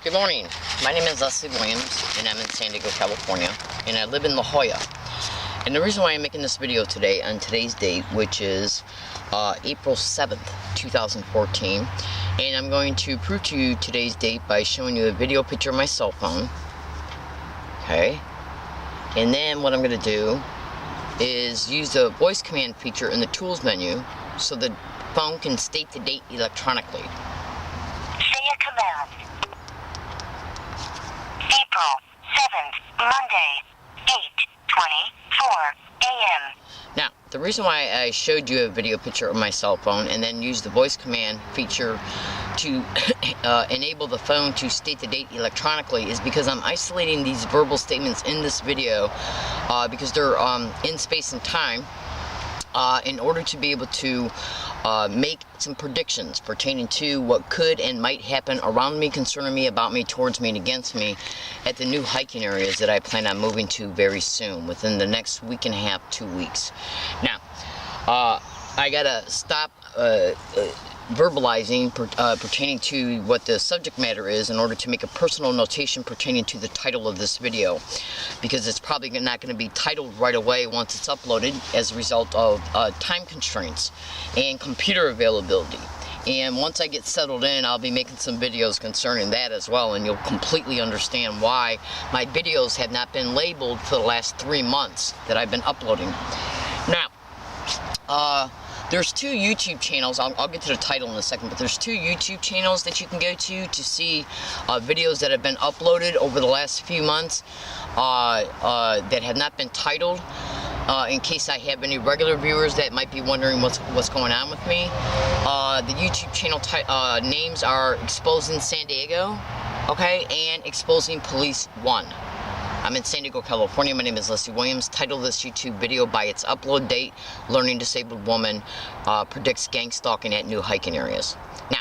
Good morning. My name is Leslie Williams, and I'm in San Diego, California, and I live in La Jolla. And the reason why I'm making this video today, on today's date, which is April 7th, 2014, and I'm going to prove to you today's date by showing you a video picture of my cell phone. Okay. And then what I'm going to do is use the voice command feature in the tools menu so the phone can state the date electronically. Say a command. April 7th, Monday, 8:24 a.m. Now, the reason why I showed you a video picture of my cell phone and then used the voice command feature to enable the phone to state the date electronically is because I'm isolating these verbal statements in this video because they're in space and time in order to be able to make some predictions pertaining to what could and might happen around me, concerning me, about me, towards me, and against me at the new hiking areas that I plan on moving to very soon, within the next week and a half, 2 weeks. Now, I gotta stop verbalizing pertaining to what the subject matter is in order to make a personal notation pertaining to the title of this video, because it's probably not going to be titled right away once it's uploaded as a result of time constraints and computer availability. And once I get settled in, I'll be making some videos concerning that as well, and you'll completely understand why my videos have not been labeled for the last 3 months that I've been uploading. Now, there's 2 YouTube channels. I'll get to the title in a second, but there's 2 YouTube channels that you can go to see videos that have been uploaded over the last few months that have not been titled. In case I have any regular viewers that might be wondering what's going on with me, the YouTube channel names are Exposing San Diego, okay, and Exposing Police 1. I'm in San Diego, California. My name is Leslie Williams. Title of this YouTube video by its upload date: Learning Disabled Woman Predicts Gang Stalking at New Hiking Areas. Now,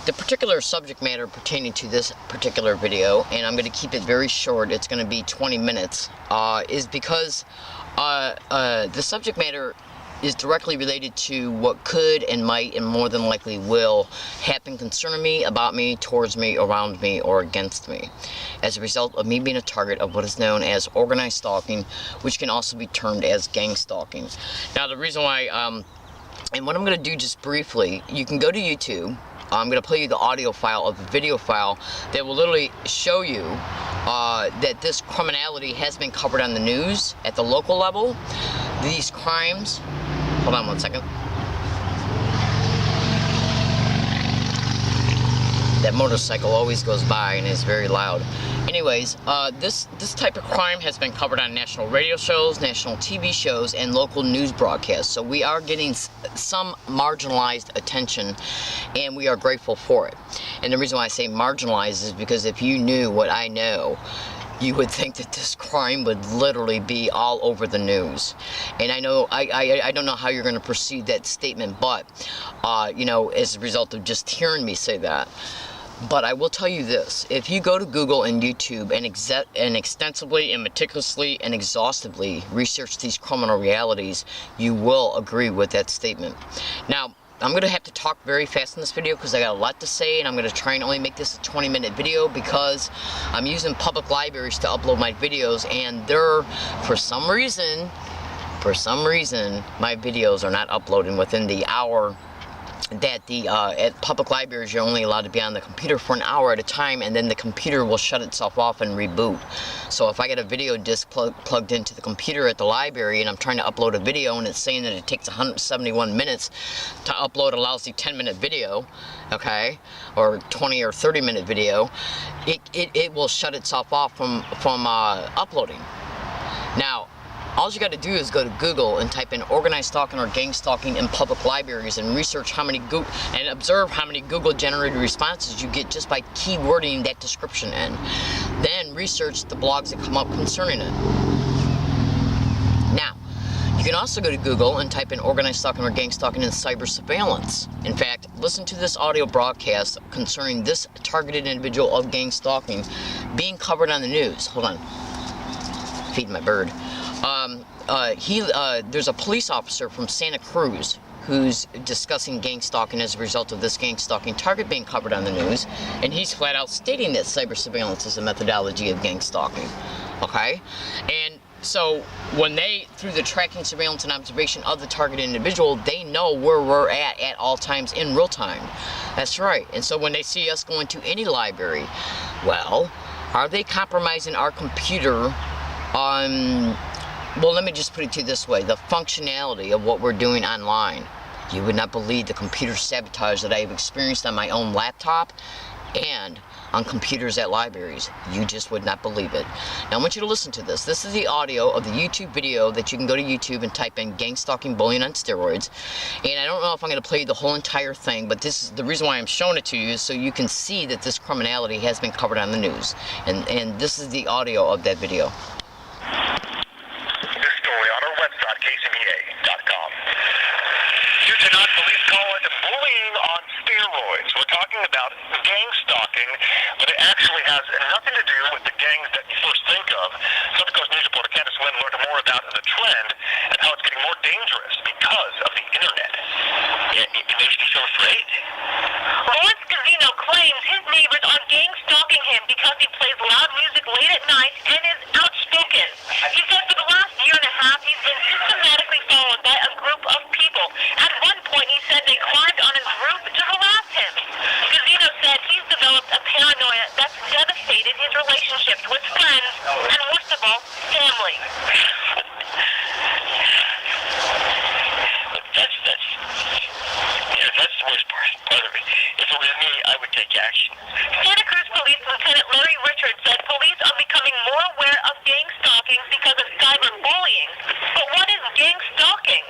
the particular subject matter pertaining to this particular video, and I'm going to keep it very short, it's going to be 20 minutes, is because the subject matter is directly related to what could and might and more than likely will happen concerning me, about me, towards me, around me, or against me, as a result of me being a target of what is known as organized stalking, which can also be termed as gang stalking. Now, the reason why, and what I'm going to do just briefly, you can go to YouTube. I'm going to play you the audio file of the video file that will literally show you that this criminality has been covered on the news at the local level. These crimes, hold on one second. That motorcycle always goes by and is very loud. Anyways, this type of crime has been covered on national radio shows, national TV shows, and local news broadcasts. So we are getting some marginalized attention, and we are grateful for it. And the reason why I say marginalized is because if you knew what I know, you would think that this crime would literally be all over the news. And I know, I don't know how you're going to perceive that statement, but, you know, as a result of just hearing me say that. But I will tell you this: if you go to Google and YouTube and extensively and meticulously and exhaustively research these criminal realities, you will agree with that statement. Now, I'm going to have to talk very fast in this video because I got a lot to say, and I'm going to try and only make this a 20-minute video because I'm using public libraries to upload my videos, and they're, for some reason, my videos are not uploading within the hour that at public libraries you're only allowed to be on the computer for an hour at a time, and then the computer will shut itself off and reboot. So if I get a video disc plugged into the computer at the library and I'm trying to upload a video and it's saying that it takes 171 minutes to upload a lousy 10-minute video, okay, or 20 or 30-minute video, it will shut itself off from uploading. Now, all you got to do is go to Google and type in organized stalking or gang stalking in public libraries and research and observe how many Google generated responses you get just by keywording that description in. Then research the blogs that come up concerning it. Now, you can also go to Google and type in organized stalking or gang stalking in cyber surveillance. In fact, listen to this audio broadcast concerning this targeted individual of gang stalking being covered on the news. Hold on. Feeding my bird. There's a police officer from Santa Cruz, who's discussing gang stalking as a result of this gang stalking target being covered on the news, and he's flat out stating that cyber surveillance is a methodology of gang stalking. Okay? And so when they, through the tracking, surveillance, and observation of the targeted individual, they know where we're at all times in real time. That's right. And so when they see us going to any library, well, are they compromising our computer on, well, let me just put it to you this way, the functionality of what we're doing online? You would not believe the computer sabotage that I have experienced on my own laptop and on computers at libraries. You just would not believe it. Now I want you to listen to this. This is the audio of the YouTube video that you can go to YouTube and type in gang stalking bullying on steroids. And I don't know if I'm going to play the whole entire thing, but this is the reason why I'm showing it to you, is so you can see that this criminality has been covered on the news. And this is the audio of that video. This story on our website, kcba.com. Due to not police call it bullying on steroids. We're talking about gang stalking, but it actually has nothing to do with the gangs that you first think of. Southern Coast News reporter Candace Lynn learned more about the trend and how it's getting more dangerous because of the internet. It makes me so afraid. Lawrence Gazino claims his neighbors are gang stalking him because he plays loud music late at night and is outspoken. He said for the last year and a half he's been systematically followed by a group of people. At one point he said they climbed on his roof to harass him. Gazino said he's developed a paranoia that's devastated his relationships with friends and, worst of all, family. That's the worst part of it. If it was me, I would take action. Santa Cruz Police Lieutenant Larry Richards said police are becoming more aware of gang stalking because of cyberbullying. But what is gang stalking?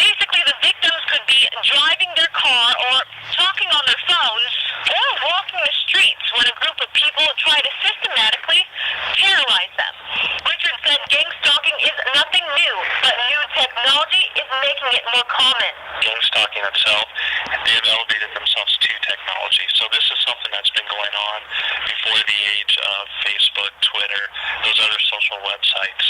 Basically, the victims could be driving their car or talking on their phones or walking the streets when a group of people try to systematically terrorize them. Richards said gang stalking is nothing new, but new technology is making it more common. Gang stalking itself, they have elevated themselves to technology. So this is something that's been going on before the age of Facebook, Twitter, those other social websites.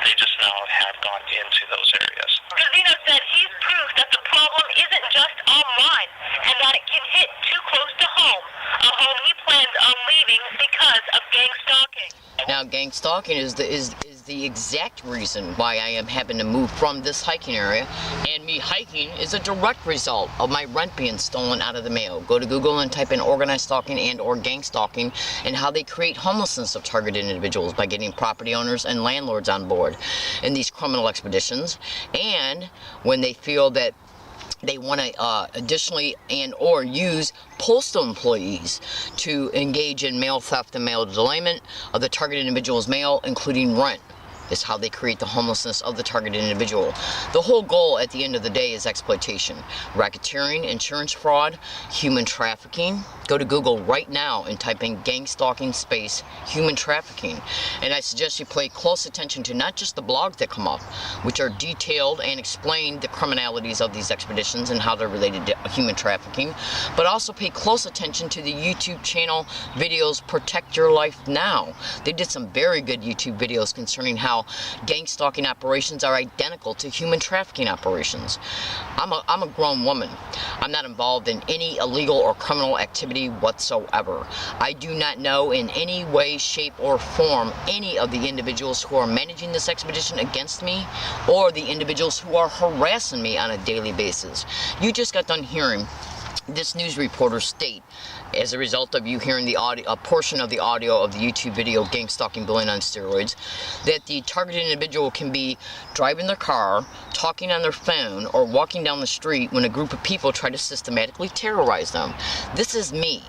They just now have gone into those areas. Gazino said he's proof that the problem isn't just online and that it can hit too close to home, a home he plans on leaving because of gang stalking. Now, gang stalking is the exact reason why I am having to move from this hiking area, and me hiking is a direct result of my rent being stolen out of the mail. Go to Google and type in organized stalking and or gang stalking and how they create homelessness of targeted individuals by getting property owners and landlords on board in these criminal expeditions. And when they feel that they want to additionally and or use postal employees to engage in mail theft and mail delayment of the targeted individual's mail, including rent, is how they create the homelessness of the targeted individual. The whole goal at the end of the day is exploitation, racketeering, insurance fraud, human trafficking. Go to Google right now and type in gang stalking space human trafficking. And I suggest you pay close attention to not just the blogs that come up, which are detailed and explain the criminalities of these expeditions and how they're related to human trafficking, but also pay close attention to the YouTube channel videos Protect Your Life Now. They did some very good YouTube videos concerning how gang stalking operations are identical to human trafficking operations. I'm a grown woman. I'm not involved in any illegal or criminal activity whatsoever. I do not know in any way, shape, or form any of the individuals who are managing this expedition against me or the individuals who are harassing me on a daily basis. You just got done hearing this news reporter state, as a result of you hearing the audio, a portion of the audio of the YouTube video Gang Stalking Bullying on Steroids, that the targeted individual can be driving their car, talking on their phone, or walking down the street when a group of people try to systematically terrorize them. This is me.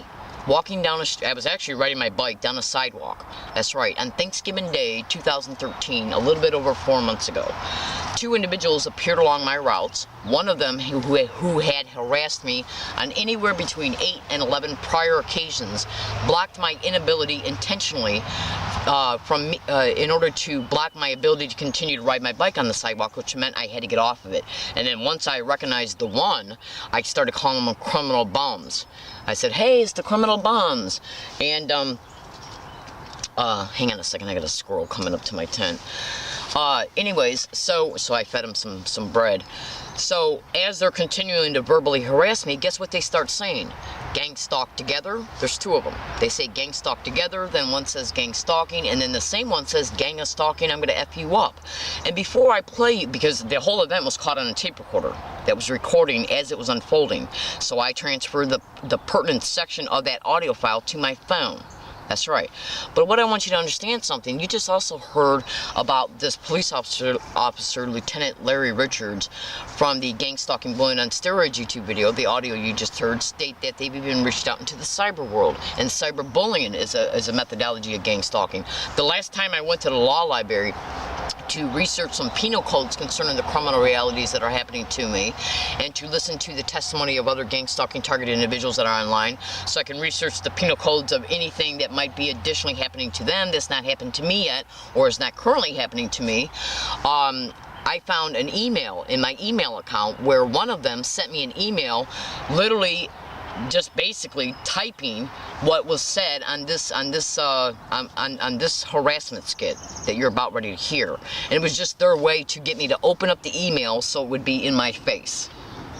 Walking down a street, I was actually riding my bike down a sidewalk. That's right, on Thanksgiving Day 2013, a little bit over 4 months ago. Two individuals appeared along my routes. One of them who had harassed me on anywhere between 8 and 11 prior occasions blocked my inability intentionally in order to block my ability to continue to ride my bike on the sidewalk, which meant I had to get off of it. And then once I recognized the one, I started calling them criminal bums. I said, hey, it's the criminal bums. And, hang on a second, I got a squirrel coming up to my tent. Anyways, so I fed them some bread. So as they're continuing to verbally harass me, guess what they start saying? Gang stalk together. There's two of them. They say gang stalk together, then one says gang stalking, and then the same one says gang of stalking, I'm going to F you up. And before I play, because the whole event was caught on a tape recorder that was recording as it was unfolding, so I transferred the pertinent section of that audio file to my phone. That's right. But what I want you to understand something, you just also heard about this police officer, Lieutenant Larry Richards, from the Gang Stalking Bullying on Steroids YouTube video. The audio you just heard state that they've even reached out into the cyber world, and cyberbullying is a methodology of gang stalking. The last time I went to the law library to research some penal codes concerning the criminal realities that are happening to me, and to listen to the testimony of other gang stalking targeted individuals that are online, so I can research the penal codes of anything that might be additionally happening to them that's not happened to me yet, or is not currently happening to me. I found an email in my email account where one of them sent me an email literally just basically typing what was said on this harassment skit that you're about ready to hear. And it was just their way to get me to open up the email so it would be in my face.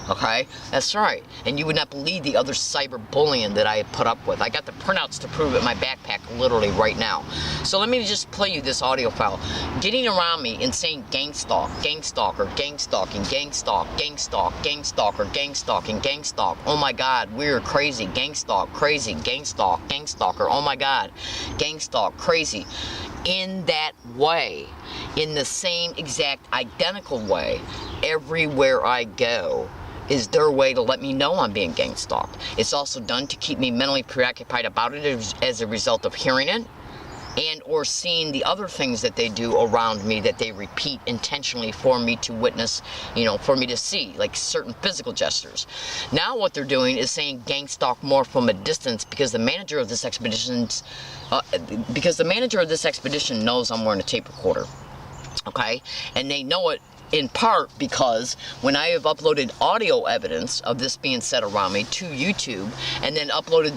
Okay, that's right. And you would not believe the other cyberbullying that I had put up with. I got the printouts to prove it in my backpack literally right now. So let me just play you this audio file. Getting around me and saying gang stalk, gang stalker, gang stalking, gang stalk, gang stalk, gang stalker, gang stalking, gang stalk. Oh my God, we're crazy. Gang stalk, crazy. Gang stalk, gang stalker. Oh my God, gang stalk, crazy. In that way, in the same exact identical way, everywhere I go is their way to let me know I'm being gang stalked. It's also done to keep me mentally preoccupied about it as a result of hearing it, and or seeing the other things that they do around me that they repeat intentionally for me to witness, for me to see, like certain physical gestures. Now what they're doing is saying gang stalk more from a distance, because the manager of this expedition knows I'm wearing a tape recorder. Okay, and they know it in part because when I have uploaded audio evidence of this being said around me to YouTube, and then uploaded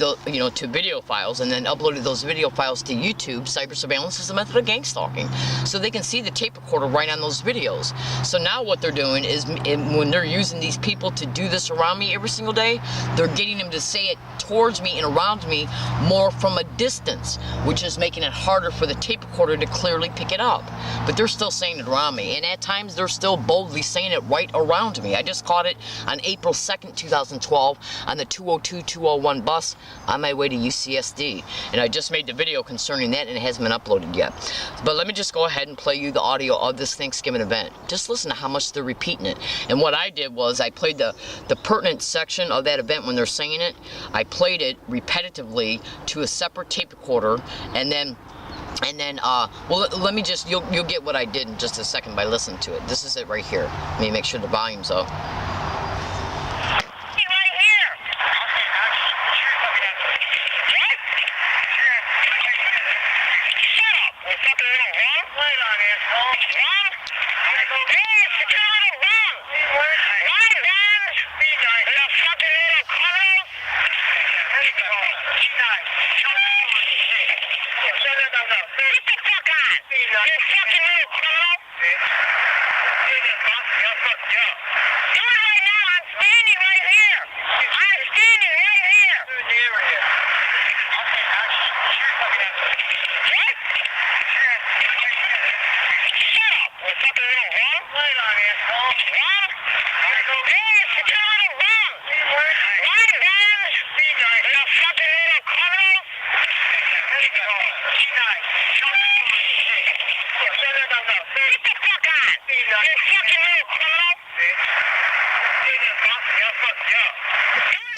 to video files, and then uploaded those video files to YouTube, cyber surveillance is a method of gang stalking. So they can see the tape recorder right on those videos. So now what they're doing is, when they're using these people to do this around me every single day, they're getting them to say it towards me and around me more from a distance, which is making it harder for the tape recorder to clearly pick it up. But they're still saying it around me, and at times they're still boldly saying it right around me. I just caught it on April 2nd, 2012 on the 202-201 bus on my way to UCSD, and I just made the video concerning that, and it hasn't been uploaded yet. But let me just go ahead and play you the audio of this Thanksgiving event. Just listen to how much they're repeating it. And what I did was I played the pertinent section of that event when they're saying it. I played it repetitively to a separate tape recorder, and then well, let me just, you'll get what I did in just a second by listening to it. This is it right here. Let me make sure the volume's up.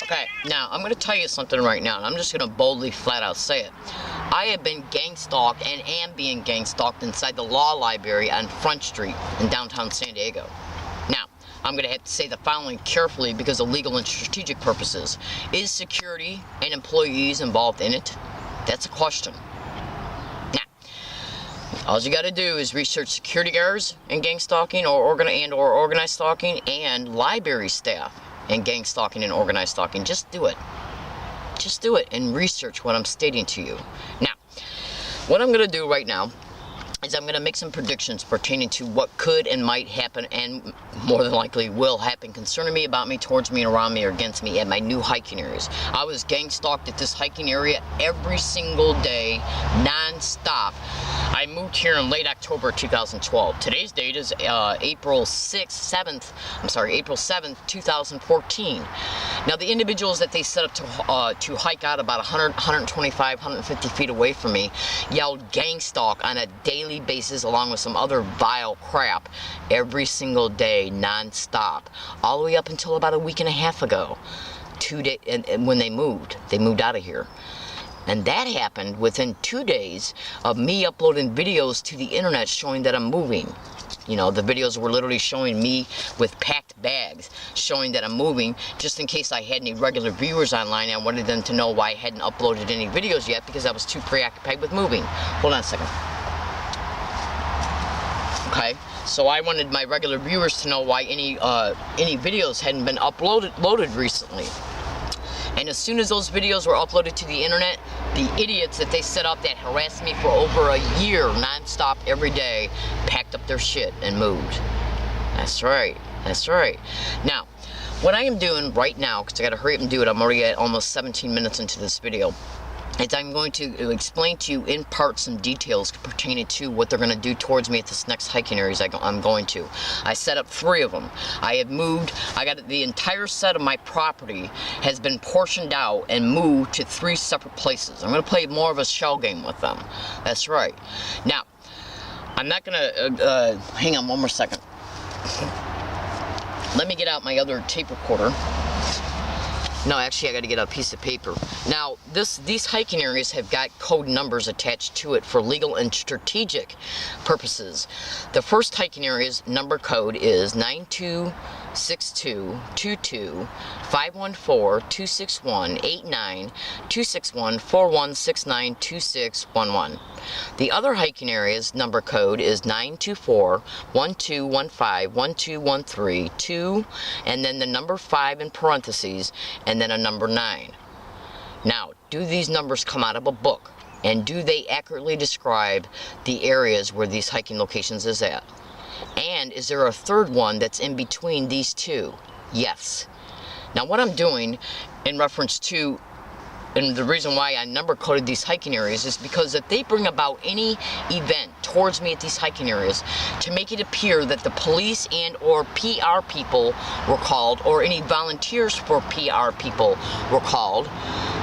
Okay, now I'm going to tell you something right now, and I'm just going to boldly flat out say it. I have been gang stalked and am being gang stalked inside the law library on Front Street in downtown San Diego. Now, I'm going to have to say the following carefully because of legal and strategic purposes. Is security and employees involved in it? That's a question. All you got to do is research security guards and gang stalking or organized stalking, and library staff and gang stalking and organized stalking. Just do it. Just do it and research what I'm stating to you. Now, what I'm going to do right now is I'm going to make some predictions pertaining to what could and might happen, and more than likely will happen, concerning me, about me, towards me, and around me, or against me at my new hiking areas. I was gang stalked at this hiking area every single day, non-stop. I moved here in late October 2012. Today's date is April 7th, 2014. Now, the individuals that they set up to hike out about 100, 125, 150 feet away from me yelled gang stalk on a daily basis, along with some other vile crap, every single day, non-stop, all the way up until about a week and a half ago. 2 days, and when they moved out of here. And that happened within 2 days of me uploading videos to the internet showing that I'm moving. You know, the videos were literally showing me with packed bags, showing that I'm moving, just in case I had any regular viewers online. I wanted them to know why I hadn't uploaded any videos yet, because I was too preoccupied with moving. Hold on a second. Okay, so I wanted my regular viewers to know why any videos hadn't been loaded recently. And as soon as those videos were uploaded to the internet, the idiots that they set up that harassed me for over a year non-stop every day packed up their shit and moved. That's right. That's right. Now, what I am doing right now, because I gotta hurry up and do it, I'm already at almost 17 minutes into this video, is I'm going to explain to you in part some details pertaining to what they're going to do towards me at this next hiking areas I'm going to. I set up 3 of them. I have moved, I got the entire set of my property has been portioned out and moved to 3 separate places. I'm going to play more of a shell game with them. That's right. Now, I'm not going to, hang on one more second. Let me get out my other tape recorder. No, actually, I got to get a piece of paper. Now, these hiking areas have got code numbers attached to it for legal and strategic purposes. The first hiking area's number code is 926222 514 261 89 261 4169 2611. The other hiking area's number code is 924 1215 1213 2, and then the number 5 in parentheses, and then a number 9. Now, do these numbers come out of a book? And do they accurately describe the areas where these hiking locations is at? And is there a third one that's in between these 2? Yes. Now, what I'm doing in reference to, and the reason why I number coded these hiking areas, is because if they bring about any event towards me at these hiking areas to make it appear that the police and or PR people were called, or any volunteers for PR people were called,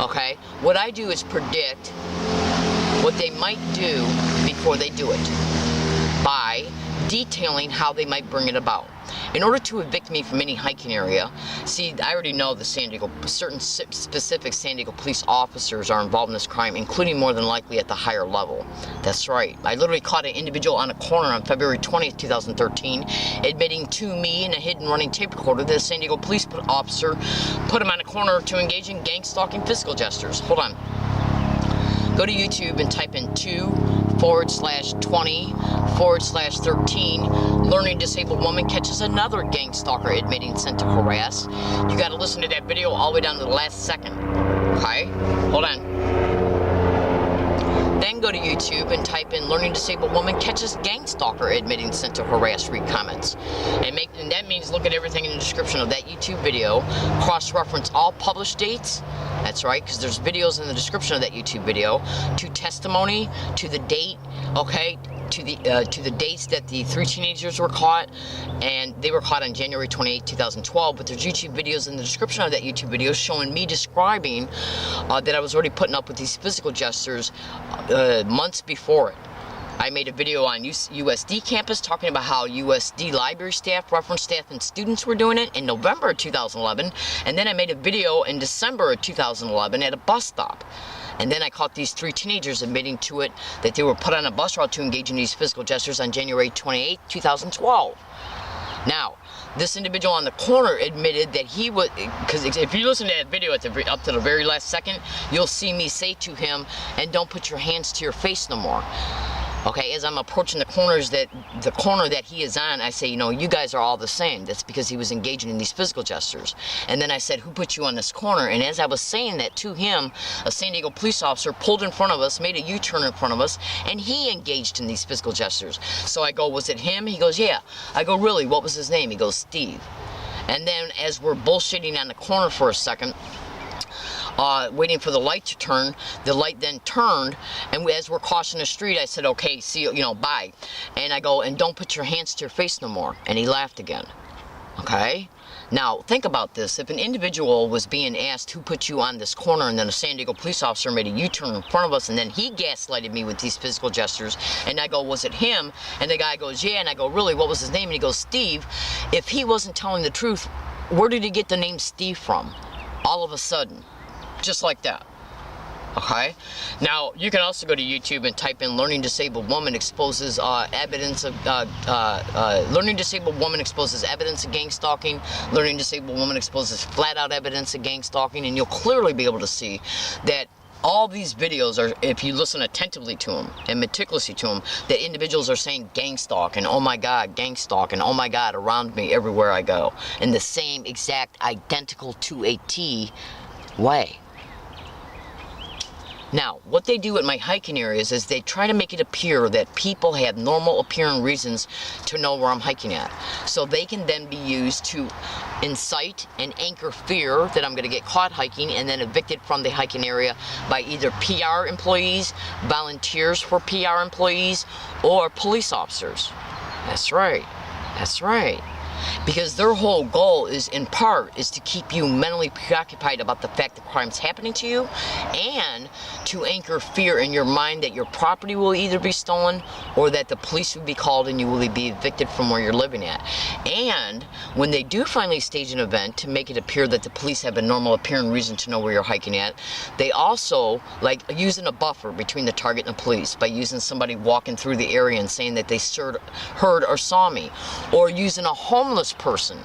okay, what I do is predict what they might do before they do it by detailing how they might bring it about. In order to evict me from any hiking area, see, I already know the certain specific San Diego police officers are involved in this crime, including more than likely at the higher level. That's right. I literally caught an individual on a corner on February 20th, 2013, admitting to me in a hidden running tape recorder that a San Diego police officer put him on a corner to engage in gang stalking physical gestures. Hold on. Go to YouTube and type in 2/20/13 learning disabled woman catches another gang stalker admitting sent to harass. You got to listen to that video all the way down to the last second. Okay? Hold on. Then go to YouTube and type in learning disabled woman catches gang stalker admitting sent to harass. Read comments. And that means look at everything in the description of that YouTube video. Cross-reference all published dates. That's right, because there's videos in the description of that YouTube video, to testimony, to the date, okay, to the dates that the 3 teenagers were caught, and they were caught on January 28, 2012, but there's YouTube videos in the description of that YouTube video showing me describing that I was already putting up with these physical gestures months before it. I made a video on USD campus talking about how USD library staff, reference staff, and students were doing it in November of 2011. And then I made a video in December of 2011 at a bus stop. And then I caught these 3 teenagers admitting to it that they were put on a bus route to engage in these physical gestures on January 28, 2012. Now, this individual on the corner admitted that he was, because if you listen to that video up to the very last second, you'll see me say to him, and don't put your hands to your face no more. Okay, as I'm approaching the corner that he is on, I say, you know, you guys are all the same. That's because he was engaging in these physical gestures. And then I said, who put you on this corner? And as I was saying that to him, a San Diego police officer pulled in front of us, made a U-turn in front of us, and he engaged in these physical gestures. So I go, was it him? He goes, yeah. I go, really? What was his name? He goes, Steve. And then as we're bullshitting on the corner for a second, waiting for the light to turn, the light then turned, and as we're crossing the street, I said, okay, see you, bye. And I go, and don't put your hands to your face no more. And he laughed again. Okay? Now, think about this. If an individual was being asked who put you on this corner, and then a San Diego police officer made a U-turn in front of us, and then he gaslighted me with these physical gestures, and I go, was it him? And the guy goes, yeah. And I go, really? What was his name? And he goes, Steve. If he wasn't telling the truth, where did he get the name Steve from? All of a sudden. Just like that. Okay? Now, you can also go to YouTube and type in Learning Disabled Woman exposes evidence of Learning Disabled Woman exposes evidence of gang stalking. Learning Disabled Woman exposes flat out evidence of gang stalking, and you'll clearly be able to see that all these videos are, if you listen attentively to them and meticulously to them, that individuals are saying gang stalk and oh my god, gang stalk and oh my god around me everywhere I go in the same exact identical to a T way. Now, what they do at my hiking areas is they try to make it appear that people have normal appearing reasons to know where I'm hiking at. So they can then be used to incite and anchor fear that I'm going to get caught hiking and then evicted from the hiking area by either PR employees, volunteers for PR employees, or police officers. That's right. That's right. Because their whole goal is, in part, is to keep you mentally preoccupied about the fact that crime's happening to you, and to anchor fear in your mind that your property will either be stolen or that the police will be called and you will be evicted from where you're living at. And when they do finally stage an event to make it appear that the police have a normal appearing reason to know where you're hiking at, they also, like using a buffer between the target and the police by using somebody walking through the area and saying that they heard or saw me, or using a homeless person,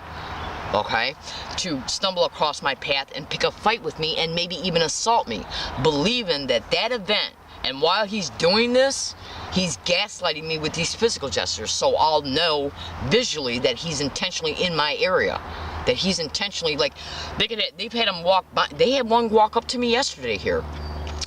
okay, to stumble across my path and pick a fight with me and maybe even assault me, believing that that event, and while he's doing this, he's gaslighting me with these physical gestures, so I'll know visually that he's intentionally in my area, that he's intentionally, like, they've had him walk by. They had one walk up to me yesterday here,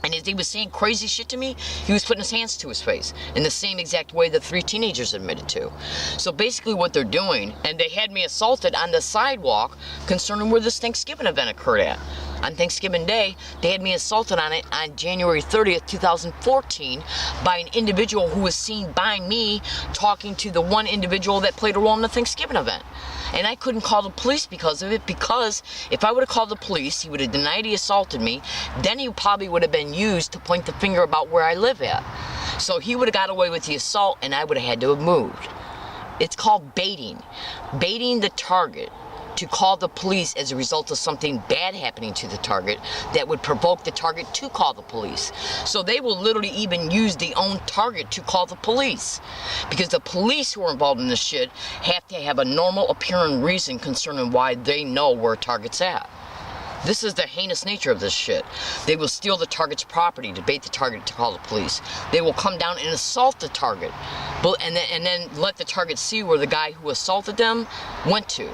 and as he was saying crazy shit to me, he was putting his hands to his face in the same exact way the 3 teenagers admitted to. So basically what they're doing, and they had me assaulted on the sidewalk concerning where this Thanksgiving event occurred at. On Thanksgiving Day, they had me assaulted on it on January 30th, 2014 by an individual who was seen by me talking to the one individual that played a role in the Thanksgiving event. And I couldn't call the police because of it, because if I would have called the police, he would have denied he assaulted me. Then he probably would have been used to point the finger about where I live at. So he would have got away with the assault and I would have had to have moved. It's called baiting. Baiting the target to call the police as a result of something bad happening to the target that would provoke the target to call the police. So they will literally even use the own target to call the police, because the police who are involved in this shit have to have a normal appearing reason concerning why they know where a target's at. This is the heinous nature of this shit. They will steal the target's property to bait the target to call the police. They will come down and assault the target, and then let the target see where the guy who assaulted them went to,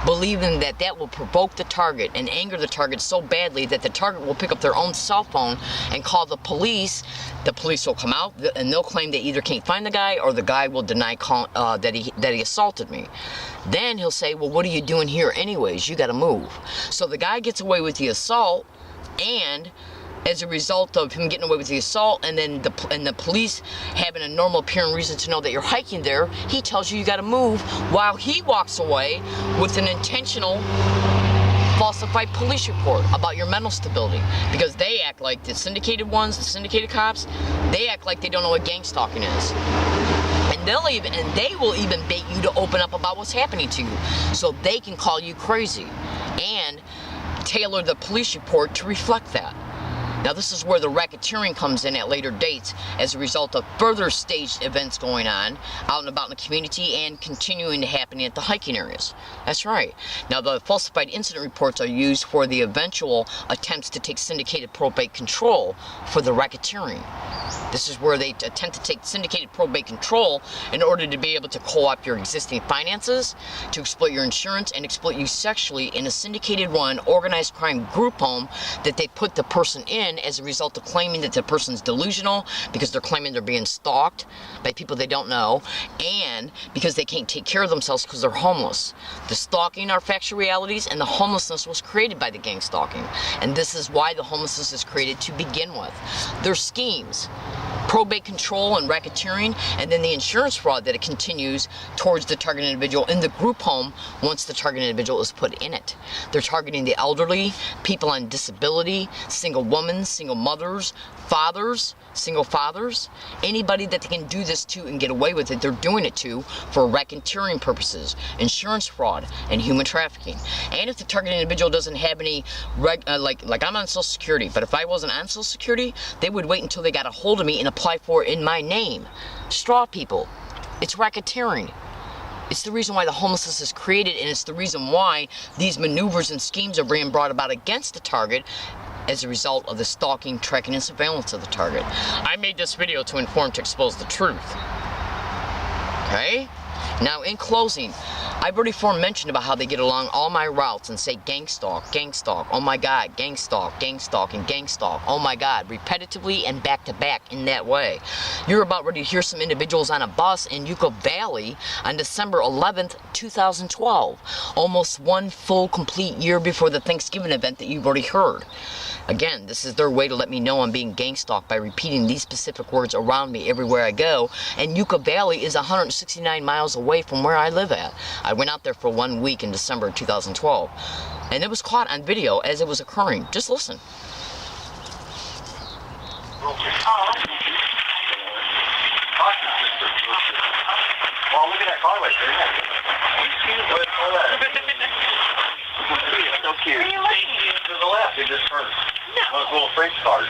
believing that that will provoke the target and anger the target so badly that the target will pick up their own cell phone and call the police. The police will come out and they'll claim they either can't find the guy or the guy will deny that he assaulted me. Then he'll say, well, what are you doing here anyways? You gotta move. So the guy gets away with the assault, and as a result of him getting away with the assault and then the police having a normal appearing reason to know that you're hiking there, he tells you you gotta move while he walks away with an intentional falsified police report about your mental stability, because they act like the syndicated cops, they act like they don't know what gang stalking is. And they will even bait you to open up about what's happening to you so they can call you crazy and tailor the police report to reflect that. Now this is where the racketeering comes in at later dates as a result of further staged events going on out and about in the community and continuing to happen at the hiking areas. That's right. Now the falsified incident reports are used for the eventual attempts to take syndicated probate control for the racketeering. This is where they attempt to take syndicated probate control in order to be able to co-opt your existing finances, to exploit your insurance, and exploit you sexually in a syndicated run, organized crime group home that they put the person in as a result of claiming that the person's delusional because they're claiming they're being stalked by people they don't know, and because they can't take care of themselves because they're homeless. The stalking are factual realities, and the homelessness was created by the gang stalking. And this is why the homelessness is created to begin with. Their schemes, probate control and racketeering, and then the insurance fraud that it continues towards the targeted individual in the group home once the targeted individual is put in it. They're targeting the elderly, people on disability, single women, single mothers, fathers, single fathers, anybody that they can do this to and get away with it, they're doing it to for racketeering purposes, insurance fraud, and human trafficking. And if the targeted individual doesn't have any, like I'm on Social Security, but if I wasn't on Social Security, they would wait until they got a hold of me and apply for it in my name. Straw people. It's racketeering. It's the reason why the homelessness is created, and it's the reason why these maneuvers and schemes are being brought about against the target as a result of the stalking, tracking, and surveillance of the target. I made this video to inform, to expose the truth. Okay? Now, in closing, I've already mentioned about how they get along all my routes and say gang stalk, oh my God, gang stalk, and gang stalk, oh my God, repetitively and back to back in that way. You're about ready to hear some individuals on a bus in Yucca Valley on December 11th, 2012, almost one full complete year before the Thanksgiving event that you've already heard. Again, this is their way to let me know I'm being gang stalked by repeating these specific words around me everywhere I go, and Yucca Valley is 169 miles away from where I live at. I went out there for 1 week in December 2012, and it was caught on video as it was occurring. Just listen. Well, look at that car right there. So cute. To the left, it just turned. Those little French cars.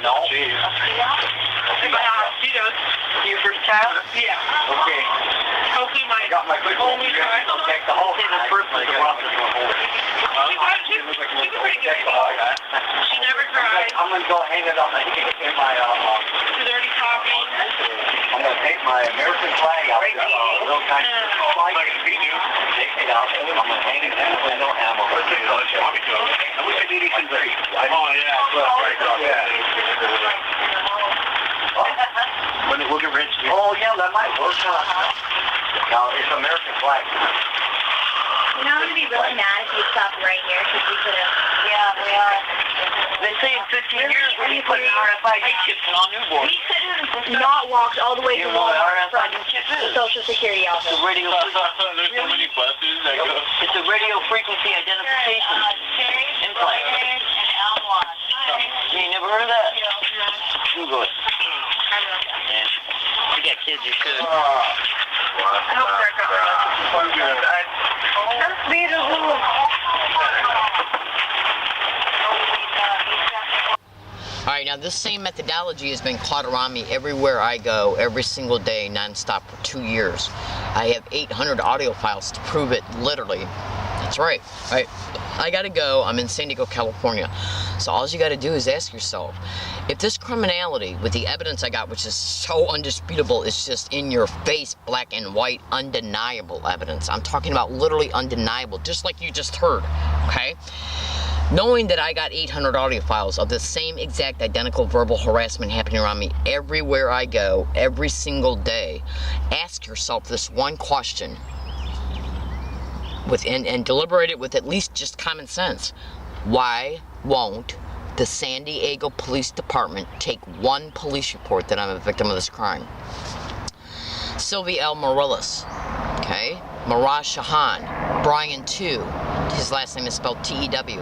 No. Cheese. You first child? Yeah. Okay. Hopefully my only child. I'll take the whole thing. This person is the one that's going to hold it. She never cried. I'm going to go hang it on in my, she's already talking. I'm going to take my American flag out. Little kind of flag. Take it out. I'm going to hang it in the window and I'm going to put it on the show. I wish I did it in great. Oh, yeah. When they look at rich people. Oh, yeah, that might work. Now, it's American flag. You know, I'm going to be really mad if you stop right here, because we could have... Yeah, we are. They say in 15 years when you put an RFID chip in all newborns. We could have not walked all the way to Walmart from the Social Security office. It's a radio frequency. There's so many buses that go. It's a radio frequency identification implant. You never heard of that? Google it. You got kids, you should. I hope they're covered. That's beautiful. Alright, now this same methodology has been caught around me everywhere I go, every single day, non-stop for 2 years. I have 800 audio files to prove it, literally. That's right. Alright, I gotta go. I'm in San Diego, California. So all you gotta do is ask yourself, if this criminality, with the evidence I got, which is so undisputable, it's just in your face, black and white, undeniable evidence. I'm talking about literally undeniable, just like you just heard, okay? Knowing that I got 800 audio files of the same exact identical verbal harassment happening around me everywhere I go, every single day, ask yourself this one question, and deliberate it with at least just common sense. Why won't the San Diego Police Department take one police report that I'm a victim of this crime? Sylvia L. Morales, okay? Mirage Shahan, Brian 2, his last name is spelled T-E-W,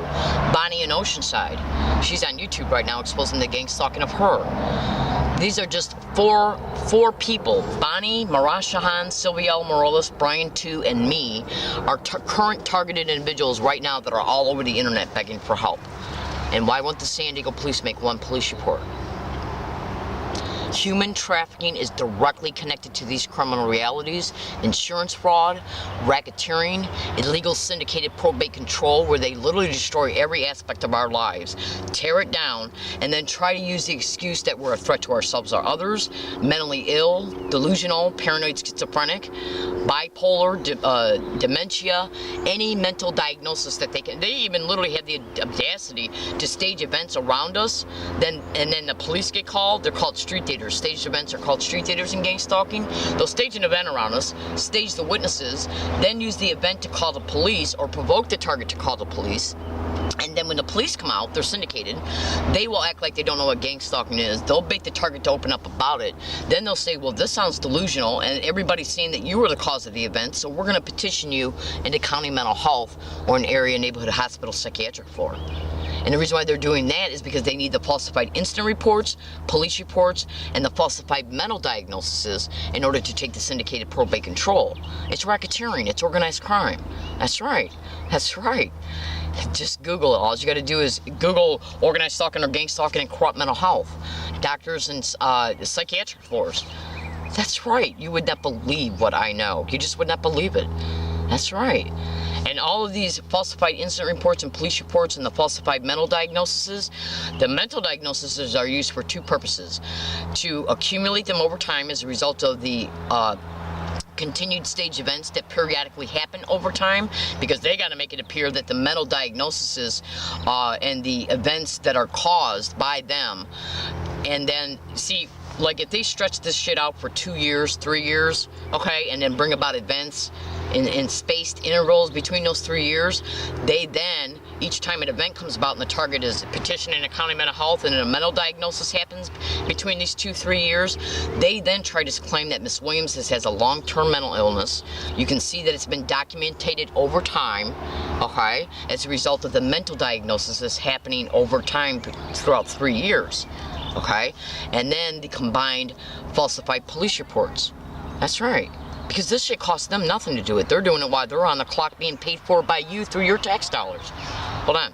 Bonnie in Oceanside, she's on YouTube right now exposing the gang stalking of her. These are just four people, Bonnie, Mirage Shahan, Sylvia L. Morales, Brian 2, and me, are current targeted individuals right now that are all over the internet begging for help. And why won't the San Diego police make one police report? Human trafficking is directly connected to these criminal realities. Insurance fraud, racketeering, illegal syndicated probate control, where they literally destroy every aspect of our lives, tear it down, and then try to use the excuse that we're a threat to ourselves or others, mentally ill, delusional, paranoid, schizophrenic, bipolar, dementia, any mental diagnosis that they even literally have the audacity to stage events around us, and then the police get called. They're called street daters. Staged events are called street daters in gang stalking. They'll stage an event around us, stage the witnesses, then use the event to call the police or provoke the target to call the police. And then when the police come out, they're syndicated, they will act like they don't know what gang stalking is. They'll bait the target to open up about it. Then they'll say, well, this sounds delusional, and everybody's saying that you were the cause of the event, so we're going to petition you into county mental health or an area neighborhood hospital psychiatric floor. And the reason why they're doing that is because they need the falsified incident reports, police reports, and the falsified mental diagnoses in order to take the syndicated probate control. It's racketeering. It's organized crime. That's right. That's right. Just Google it. All you got to do is Google organized stalking or gang stalking and corrupt mental health. Doctors and psychiatric floors. That's right. You would not believe what I know. You just would not believe it. That's right. And all of these falsified incident reports and police reports and the falsified mental diagnoses, the mental diagnoses are used for two purposes: to accumulate them over time as a result of the continued stage events that periodically happen over time, because they got to make it appear that the mental diagnoses and the events that are caused by them. And then, see, like if they stretch this shit out for 2 years, 3 years, okay, and then bring about events in spaced intervals between those 3 years, they then, each time an event comes about and the target is petitioning a county mental health and a mental diagnosis happens between these 2-3 years, they then try to claim that Miss Williams has a long-term mental illness. You can see that it's been documented over time, okay, as a result of the mental diagnosis that's happening over time throughout 3 years, okay, and then the combined falsified police reports. That's right. Because this shit costs them nothing to do it. They're doing it while they're on the clock being paid for by you through your tax dollars. Hold on.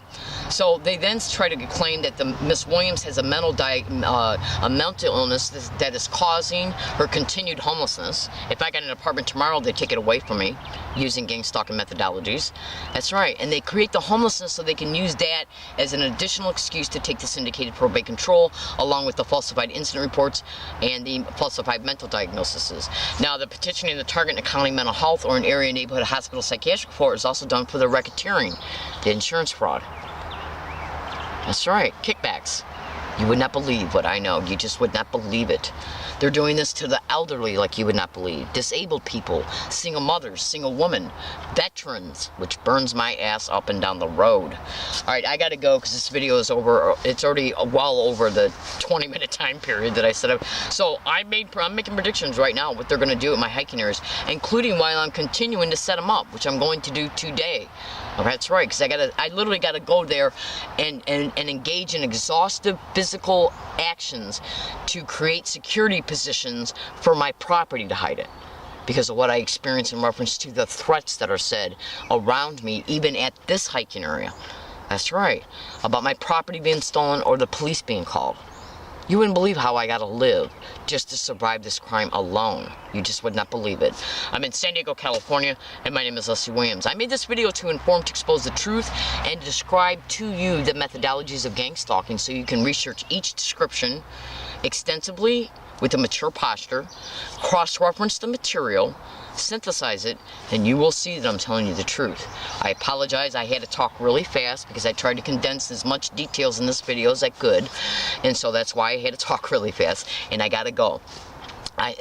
So they then try to claim that the Miss Williams has a mental illness that is causing her continued homelessness. If I got an apartment tomorrow, they take it away from me using gang stalking methodologies. That's right. And they create the homelessness so they can use that as an additional excuse to take the syndicated probate control, along with the falsified incident reports and the falsified mental diagnoses. Now, the petitioning the target in a county mental health or an area neighborhood hospital psychiatric floor is also done for the racketeering, the insurance fraud. That's right, kickbacks. You would not believe what I know. You just would not believe it. They're doing this to the elderly like you would not believe. Disabled people, single mothers, single women, veterans, which burns my ass up and down the road. All right, I gotta go because this video is over. It's already well over the 20-minute time period that I set up. So I'm making predictions right now what they're gonna do at my hiking areas, including while I'm continuing to set them up, which I'm going to do today. Okay, that's right, because I literally gotta go there and engage in exhaustive physical actions to create security positions for my property to hide it, because of what I experienced in reference to the threats that are said around me, even at this hiking area. That's right, about my property being stolen or the police being called. You wouldn't believe how I gotta live just to survive this crime alone. You just would not believe it. I'm in San Diego, California, and my name is Leslie Williams. I made this video to inform, to expose the truth, and to describe to you the methodologies of gang stalking so you can research each description extensively with a mature posture, cross-reference the material, synthesize it, and you will see that I'm telling you the truth. I apologize, I had to talk really fast because I tried to condense as much details in this video as I could, and so that's why I had to talk really fast, and I gotta go.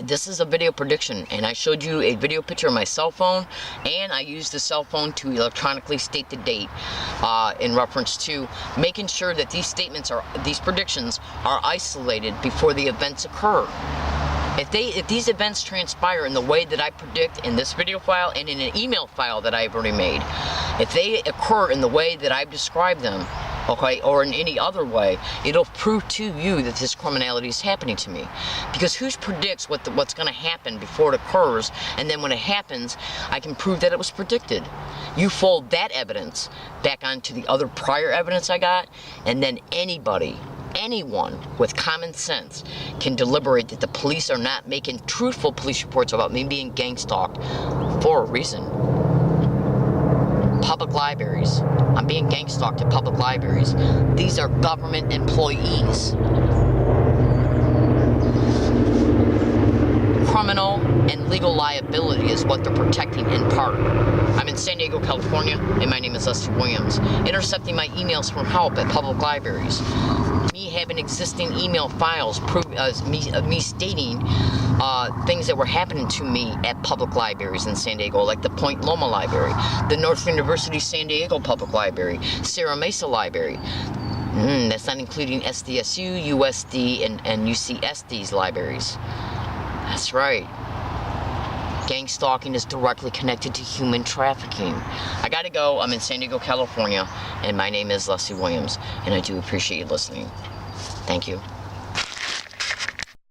This is a video prediction, and I showed you a video picture of my cell phone, and I used the cell phone to electronically state the date in reference to making sure that these predictions are isolated before the events occur. If these events transpire in the way that I predict in this video file and in an email file that I've already made, if they occur in the way that I've described them, okay, or in any other way, it'll prove to you that this criminality is happening to me. Because who predicts what's going to happen before it occurs, and then when it happens, I can prove that it was predicted. You fold that evidence back onto the other prior evidence I got, and then anybody anyone with common sense can deliberate that the police are not making truthful police reports about me being gang stalked for a reason. Public libraries. I'm being gang stalked at public libraries. These are government employees. Criminal and legal liability is what they're protecting in part. I'm in San Diego, California, and my name is Leslie Williams. Intercepting my emails for help at public libraries. Me having existing email files, me stating things that were happening to me at public libraries in San Diego, like the Point Loma Library, the North University San Diego Public Library, Sierra Mesa Library. That's not including SDSU, USD, and UCSD's libraries. That's right. Gang stalking is directly connected to human trafficking. I gotta go. I'm in San Diego, California, and my name is Leslie Williams, and I do appreciate you listening. Thank you.